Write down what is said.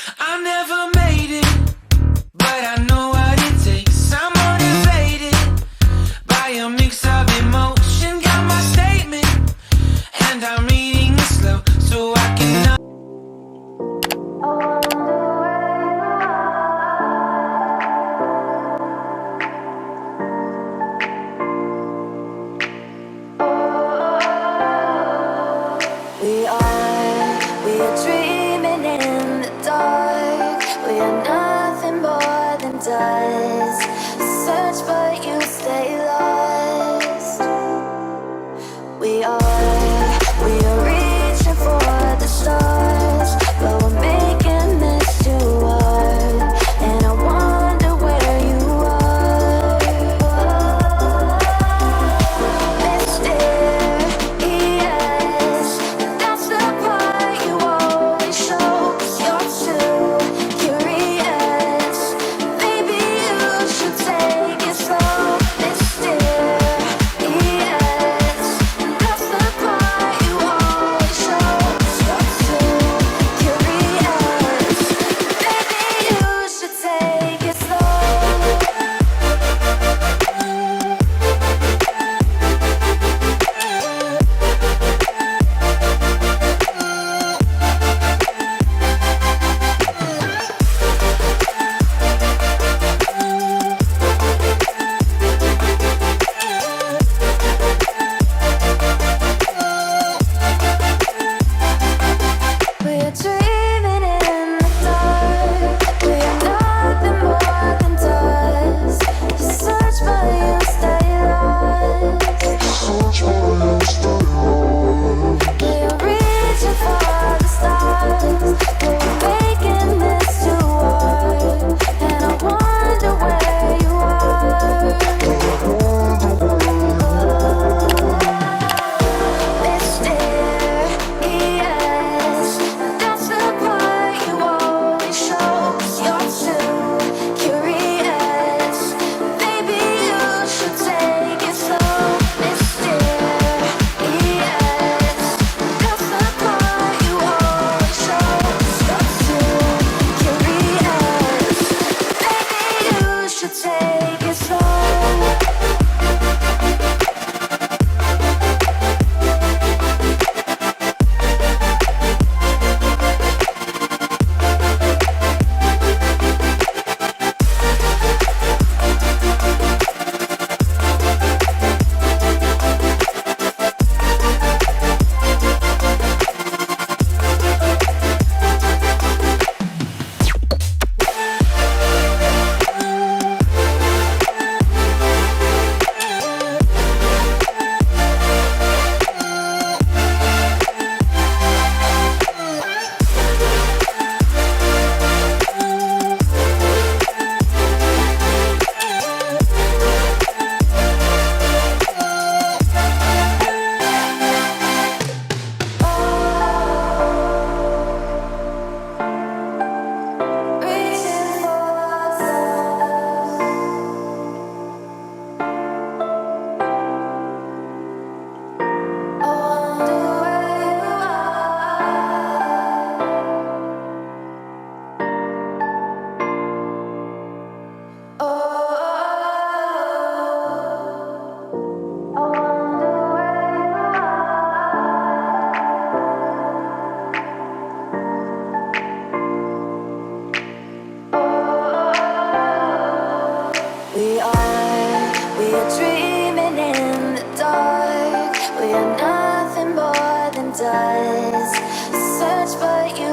I never made it, but I know what it takes. I'm motivated by a mix of emotion. Got my statement, and I'm reading it slow so I can. We are dreaming in the dark. We are nothing more than dust. Search but you stay lost. We are reaching for the stars, but we're making this too hard. And I wonder where you are. Mysterious, that's the part you always show. 'Cause you're too curious. Maybe you should take it slow. Mysterious, that's the part you always show. 'Cause you're too curious. Maybe you should take it slow. We're dreaming in the dark. We are nothing more than dust. You search but you stay lost. We are reaching for the stars, but we're making this too hard. And I wonder where you are. Mysterious, that's the part you always show. 'Cause you're too curious. Maybe you should take it slow. Mysterious, that's the part you always show. 'Cause you're too curious. Maybe you should take it slow. We are dreaming in the dark. We are nothing more than dust. Search but you